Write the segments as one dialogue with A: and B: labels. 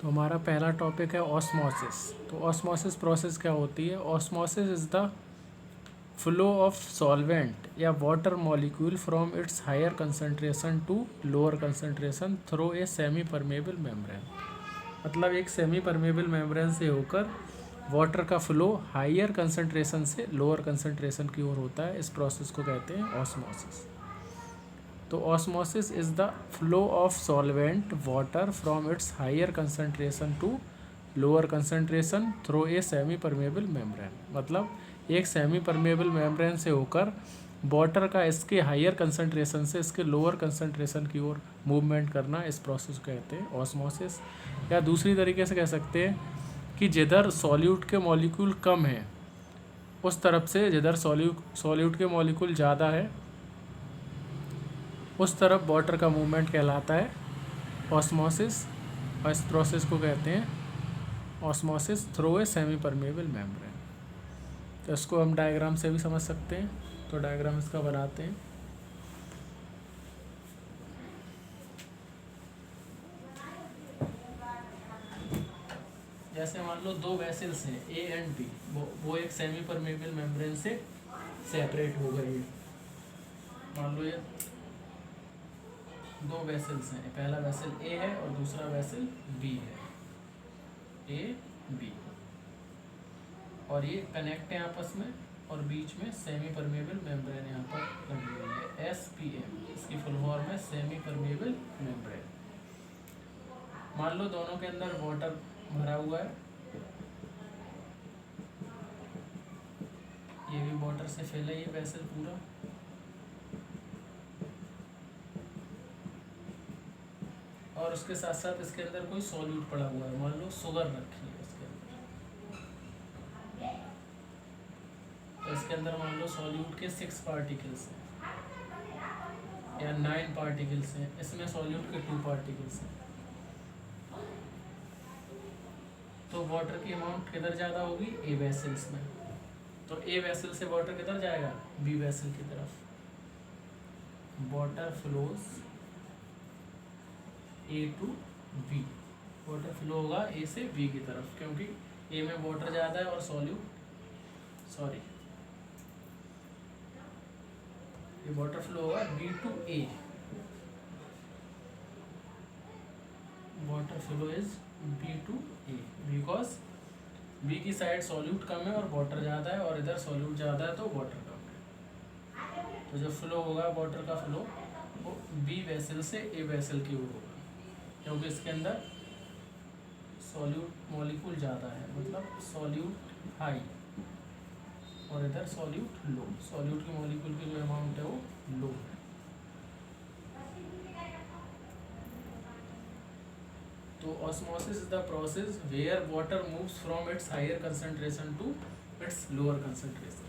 A: तो हमारा पहला टॉपिक है ऑस्मोसिस। तो ऑस्मोसिस प्रोसेस क्या होती है? Osmosis is the flow of solvent या water molecule from its higher concentration to lower concentration through a semi permeable membrane. मतलब एक सेमी परमेबल मेम्ब्रेन से होकर वाटर का फ्लो हायर कंसंट्रेशन से लोअर कंसंट्रेशन की ओर होता है। इस प्रोसेस को कहते हैं ऑस्मोसिस। तो osmosis is the flow of solvent water from its higher concentration to lower concentration through a semi permeable membrane. मतलब एक सेमी परमेबल मेम्ब्रेन से होकर वाटर का इसके हायर कंसंट्रेशन से इसके लोअर कंसंट्रेशन की ओर मूवमेंट करना, इस प्रोसेस को कहते हैं ऑस्मोसिस। या दूसरी तरीके से कह सकते हैं कि जिधर सॉल्यूट के मॉलिक्यूल कम हैं उस तरफ से जिधर सॉल्यूट के मॉलिक्यूल ज़्यादा है उस तरफ वाटर का मूवमेंट कहलाता है ऑस्मोसिस। और इस प्रोसेस को कहते हैं osmosis through a semi permeable membrane. तो इसको हम डायग्राम से भी समझ सकते हैं। तो डायग्राम इसका बनाते हैं। जैसे मान लो दो वेसल्स हैं ए एंड बी, वो एक सेमी परमेबल मेम्ब्रेन से सेपरेट हो गई है। मान लो ये दो वेसल्स हैं, पहला वेसल ए है और दूसरा वेसल बी है, ए बी, और ये कनेक्ट है आपस में और बीच में सेमी परमेबल मेम्ब्रेन यहाँ पर लगी हुई है, SPM। इसकी फुल फॉर्म है सेमी परमेबल मेम्ब्रेन। मान लो दोनों के अंदर वाटर भरा हुआ है, ये भी वाटर से फैला ये वेसल पूरा, और उसके साथ साथ इसके अंदर कोई सॉल्यूट पड़ा हुआ है। मान लो शुगर रखी है इसके अंदर, तो इसके अंदर मान लो सॉल्यूट के 6 पार्टिकल्स हैं या 9 पार्टिकल्स हैं, इसमें सॉल्यूट के 2 पार्टिकल्स हैं। तो वाटर की अमाउंट किधर ज़्यादा होगी? ए वेसल्स में। तो ए वेसल से वाटर किधर जाएगा? बी वेसल की तरफ। Water flows A to B, water flow होगा ए से बी की तरफ, क्योंकि ए में वाटर ज़्यादा है और ये वाटर फ्लो होगा B to A. Water flow is B to A because B की साइड सॉल्यूट कम है और वाटर ज़्यादा है, और इधर सॉल्यूट ज़्यादा है तो वाटर कम है। तो जो फ्लो होगा वाटर का फ्लो वो बी वेसल से ए वेसल की ओर होगा, क्योंकि इसके अंदर सॉल्यूट मॉलिक्यूल ज़्यादा है, मतलब सॉल्यूट हाई और इधर सॉल्यूट लो। सॉल्यूट की मॉलिक्यूल की जो अमाउंट है वो लो है। तो osmosis is the process where water moves from its higher concentration to its lower concentration.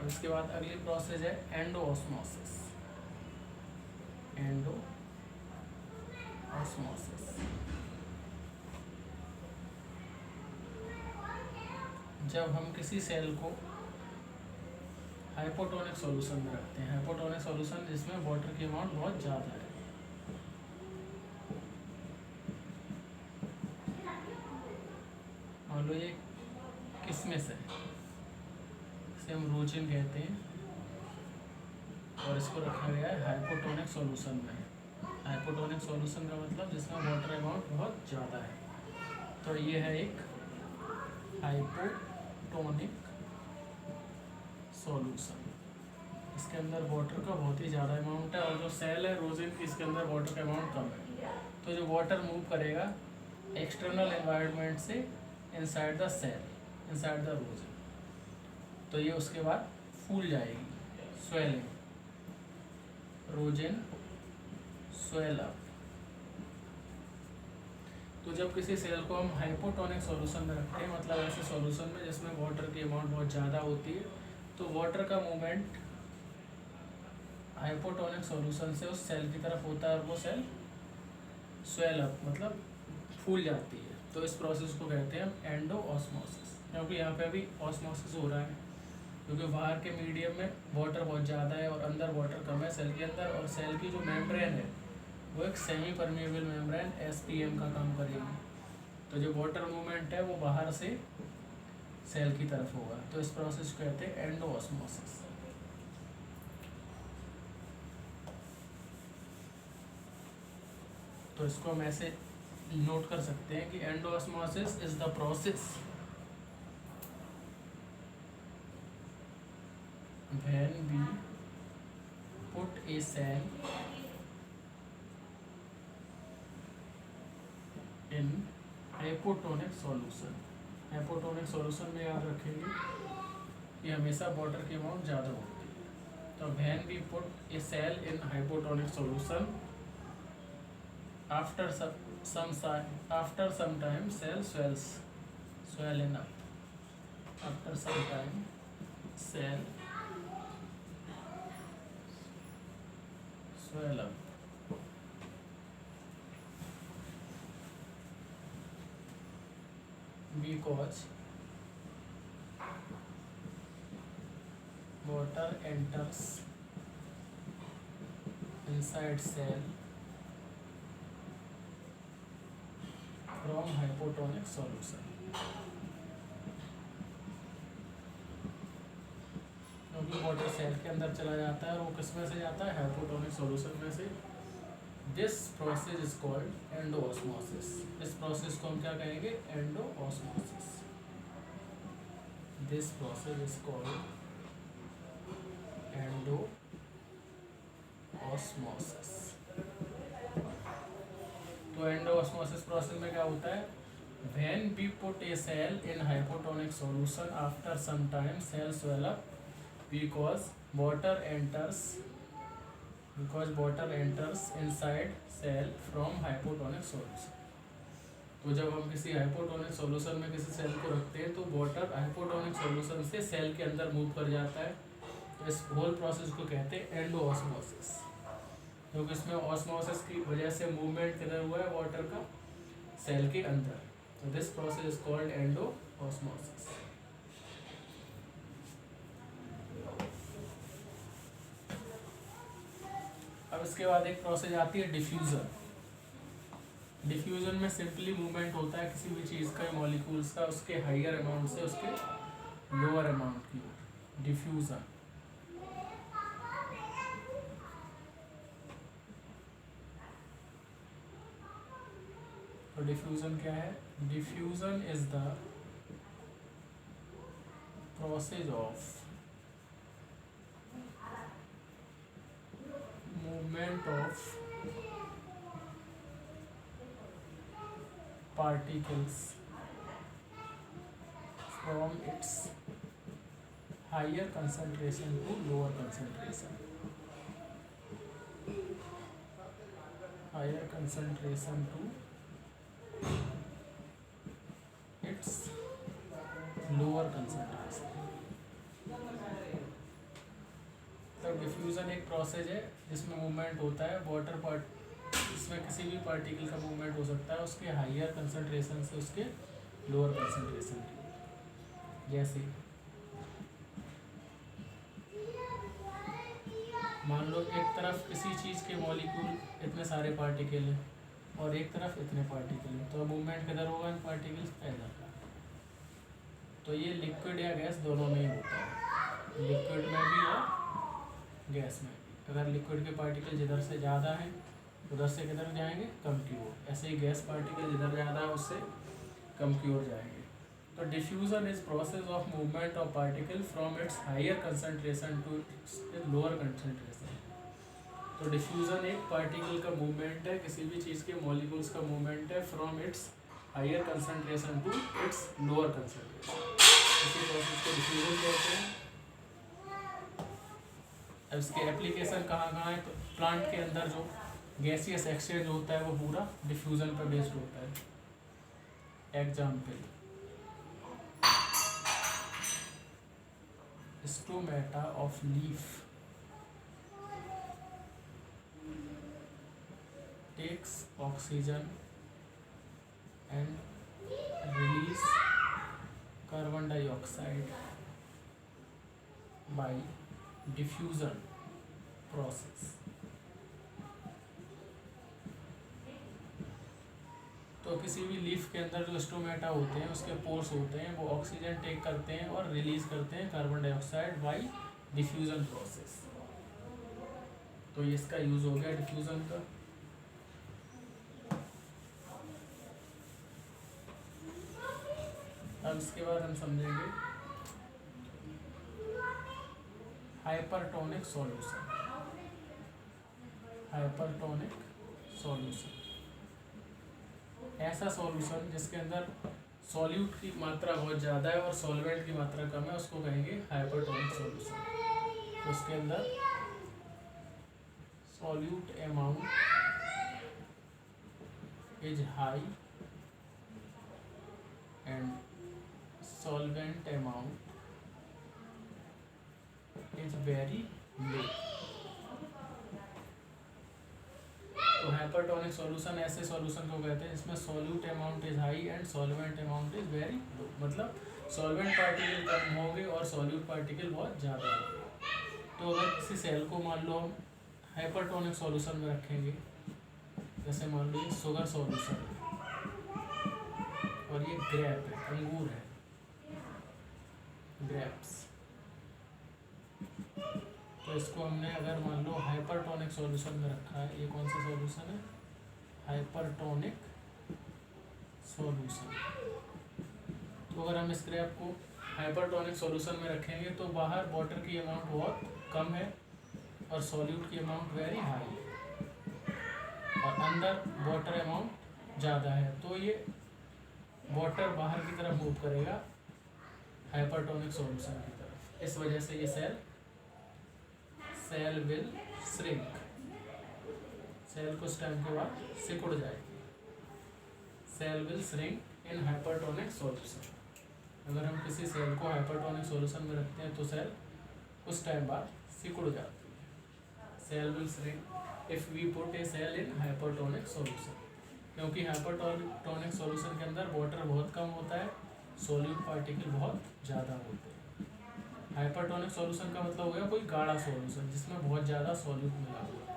A: इसके बाद अगली प्रोसेस है एंडोऑस्मोसिस। एंडोऑस्मोसिस जब हम किसी सेल को हाइपोटोनिक सॉल्यूशन में रखते हैं, हाइपोटोनिक सॉल्यूशन जिसमें वाटर की अमाउंट बहुत ज़्यादा है। मान लो ये किसमिस है, इसे हम रोजिन कहते हैं, और इसको रखा गया है हाइपोटोनिक सॉल्यूशन में। हाइपोटोनिक सॉल्यूशन का मतलब जिसमें वाटर अमाउंट बहुत ज़्यादा है। तो ये है एक हाइपोटोनिक सॉल्यूशन, इसके अंदर वाटर का बहुत ही ज़्यादा अमाउंट है, और जो सेल है रोजिन की, इसके अंदर वाटर का अमाउंट कम है। तो जो वाटर मूव करेगा एक्सटर्नल एनवायरनमेंट से inside the cell, inside the raisin, तो ये उसके बाद फूल जाएगी, स्वेलिंग, रोजिन स्वेल अप। तो जब किसी सेल को हम हाइपोटोनिक सॉल्यूशन में रखते हैं, मतलब ऐसे सॉल्यूशन में जिसमें वाटर की अमाउंट बहुत ज़्यादा होती है, तो वाटर का मूवमेंट हाइपोटोनिक सॉल्यूशन से उस सेल की तरफ होता है और वो सेल स्वेल अप मतलब फूल जाती है। तो तो इस प्रोसेस को कहते हैं हम एंडोऑस्मोसिस, क्योंकि यहाँ पे अभी ऑस्मोसिस हो रहा है, क्योंकि बाहर के मीडियम में वाटर बहुत ज़्यादा है और अंदर वाटर कम है सेल के अंदर, और सेल की जो मेम्ब्रेन है वो एक सेमी परमेबल मेम्ब्रेन SPM का काम करेगी। तो जो वाटर मूवमेंट है वो बाहर से सेल की तरफ होगा, तो इस प्रोसेस को कहते हैं एंडोऑस्मोसिस। तो इसको हम ऐसे नोट कर सकते हैं कि endosmosis is the process when we put a cell in hypotonic solution। Hypotonic solution में याद रखेंगे कि हमेशा वाटर की अमाउंट ज़्यादा होती है। तो when we put a cell in hypotonic solution, after some time cell swell up, after some time cell swell up, because water enters inside cell from hypotonic solution। क्योंकि वाटर सेल के अंदर चला जाता है और वो किस में से जाता है, हाइपोटोनिक सॉल्यूशन में से। This process is called endosmosis. इस प्रोसेस को हम क्या कहेंगे, endosmosis. This process is called endosmosis. तो एंडोऑस्मोसिस प्रोसेस में क्या होता है, when we put a cell in hypotonic solution, after some time cell swell up because water enters inside cell from hypotonic solution। तो जब हम किसी हाइपोटोनिक सॉल्यूशन में किसी सेल को रखते हैं तो वाटर हाइपोटोनिक सॉल्यूशन से सेल के अंदर मूव कर जाता है। तो इस होल प्रोसेस को कहते हैं एंडोऑस्मोसिस, क्योंकि इसमें ऑस्मोसिस की वजह से मूवमेंट किधर हुआ है, वाटर का सेल के अंदर। तो this process is called endosmosis. अब इसके बाद एक प्रोसेस आती है डिफ्यूजन। डिफ्यूजन में सिंपली मूवमेंट होता है किसी भी चीज़ का, मॉलिक्यूल्स का, उसके हाइयर अमाउंट से उसके लोअर अमाउंट की ओर, डिफ्यूजन। तो डिफ्यूजन क्या है, diffusion is the process of movement of particles from its higher concentration to lower concentration, higher concentration to its lower concentration। तो डिफ्यूज़न एक प्रोसेस है जिसमें मूवमेंट होता है वाटर पार्ट, इसमें किसी भी पार्टिकल का मूवमेंट हो सकता है उसके हाइयर कंसंट्रेशन से उसके लोअर कंसंट्रेशन की। जैसे मान लो एक तरफ किसी चीज़ के मॉलिक्यूल इतने सारे पार्टिकल हैं और एक तरफ इतने पार्टिकल हैं, तो मूवमेंट किधर होगा इन पार्टिकल्स का, इधर। तो ये लिक्विड या गैस दोनों में ही होता है, लिक्विड में भी और गैस में भी। अगर लिक्विड के पार्टिकल जिधर से ज़्यादा हैं उधर से किधर जाएंगे, कम की ओर। ऐसे ही गैस पार्टिकल जिधर ज़्यादा है उससे कम की ओर जाएंगे। तो diffusion is process of movement of particle from its higher concentration to its lower concentration. तो डिफ्यूजन एक पार्टिकल का मूवमेंट है, किसी भी चीज़ के मॉलिक्यूल्स का मूवमेंट है from its higher concentration to its lower concentration. इसी प्रोसेस को डिफ्यूजन कहते हैं। अब इसके एप्लीकेशन कहाँ कहाँ है, तो प्लांट के अंदर जो गैसियस एक्सचेंज होता है वो पूरा डिफ्यूजन पर बेस्ड होता है। Example, stomata of leaf takes oxygen and dioxide by diffusion process. तो किसी भी लीफ के अंदर जो स्टोमेटा होते हैं उसके पोर्स होते हैं वो ऑक्सीजन टेक करते हैं और रिलीज करते हैं carbon dioxide by diffusion process. तो ये इसका यूज हो गया डिफ्यूजन का। अब इसके बाद हम समझेंगे हाइपरटोनिक सॉल्यूशन। हाइपरटोनिक सॉल्यूशन ऐसा सॉल्यूशन जिसके अंदर सॉल्यूट की मात्रा बहुत ज़्यादा है और सॉल्वेंट की मात्रा कम है, उसको कहेंगे हाइपरटोनिक सॉल्यूशन। तो उसके अंदर solute amount is high and solvent amount is very low. तो हाइपरटोनिक सॉल्यूशन ऐसे सॉल्यूशन को कहते हैं जिसमें solute amount is high and solvent amount is very low. मतलब सॉल्वेंट पार्टिकल कम होंगे और सॉल्यूट पार्टिकल बहुत ज़्यादा होंगे। तो अगर किसी सेल को मान लो हम हाइपरटोनिक सॉल्यूशन में रखेंगे, जैसे मान लो ये शुगर सॉल्यूशन है और ये ग्रेप है, अंगूर है, ग्रेप्स। तो इसको हमने अगर मान लो हाइपरटोनिक सॉल्यूशन में रखा है, ये कौन सा सॉल्यूशन है? Hypertonic solution. तो अगर हम इस ग्रेप को हाइपरटोनिक सॉल्यूशन में रखेंगे तो बाहर वाटर की अमाउंट बहुत कम है और सॉल्यूट की अमाउंट वेरी हाई है और अंदर वाटर अमाउंट ज़्यादा है। तो ये वाटर बाहर की तरफ मूव करेगा हाइपरटोनिक सॉल्यूशन की तरफ। इस वजह से ये सेल विल श्रिंक। सेल कुछ टाइम के बाद सिकुड़ जाएगी। Cell will shrink in hypertonic solution. अगर हम किसी सेल को हाइपरटोनिक सॉल्यूशन में रखते हैं तो सेल कुछ टाइम बाद सिकुड़ जाती है। Cell will shrink if we put a cell in hypertonic solution. क्योंकि हाइपरटोनिक सॉल्यूशन के अंदर वाटर बहुत कम होता है, सॉल्यूट पार्टिकल बहुत ज़्यादा होते हैं। हाइपरटोनिक सॉल्यूशन का मतलब हो गया कोई गाढ़ा सॉल्यूशन जिसमें बहुत ज़्यादा सॉल्यूट मिला हुआ है।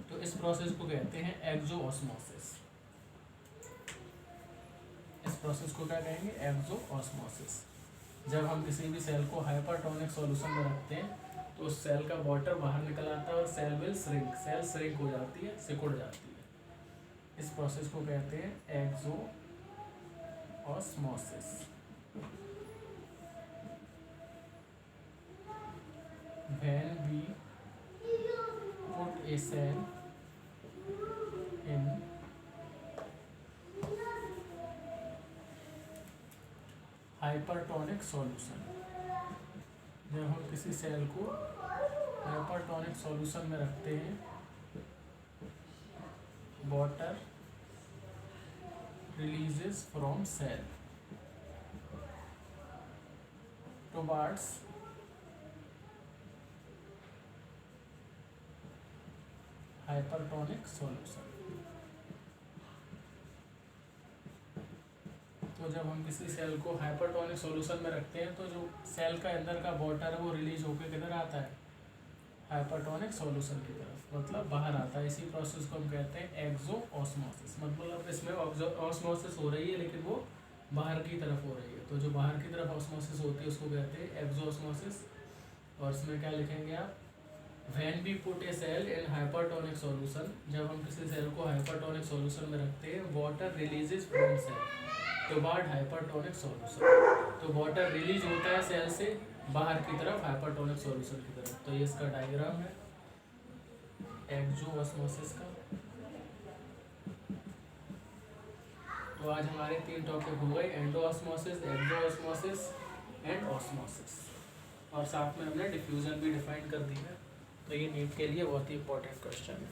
A: तो इस प्रोसेस को कहते हैं एक्सोऑस्मोसिस। इस प्रोसेस को क्या कहेंगे? एक्सोऑस्मोसिस। जब हम किसी भी सेल को हाइपरटोनिक सॉल्यूशन में रखते हैं तो उस सेल का वाटर बाहर निकल आता है और cell will shrink. Cell shrink हो जाती है, सिकुड़ जाती है। इस प्रोसेस को कहते हैं एक्सोऑस्मोसिस। When we put a cell in hypertonic solution, जब हम किसी सेल को हाइपरटोनिक सॉल्यूशन में रखते हैं, water releases from cell towards hypertonic solution. तो जब हम किसी सेल को हाइपरटोनिक सॉल्यूशन में रखते हैं तो जो सेल का अंदर का वाटर है वो रिलीज होकर किधर आता है? हाइपरटोनिक सॉल्यूशन की तरफ, मतलब बाहर आता है। इसी प्रोसेस को हम कहते हैं एक्सोऑस्मोसिस। मतलब इसमें ऑस्मोसिस हो रही है लेकिन वो बाहर की तरफ हो रही है। तो जो बाहर की तरफ ऑस्मोसिस होती है उसको कहते हैं एक्सोऑस्मोसिस। और इसमें क्या लिखेंगे आप? When we put a cell in hypertonic solution, जब हम किसी सेल को हाइपरटोनिक सॉल्यूशन में रखते हैं, water releases from cell toward hypertonic solution. तो वाटर रिलीज होता है सेल से बाहर की तरफ हाइपरटोनिक सॉल्यूशन की तरफ। तो ये इसका डायग्राम है एक्सोऑस्मोसिस का। तो आज हमारे 3 टॉपिक हो गए, एंडोऑस्मोसिस, एक्सोऑस्मोसिस एंड ऑस्मोसिस। और साथ में हमने डिफ्यूजन भी डिफाइन कर दी है। तो ये नीट के लिए बहुत ही इंपॉर्टेंट क्वेश्चन है।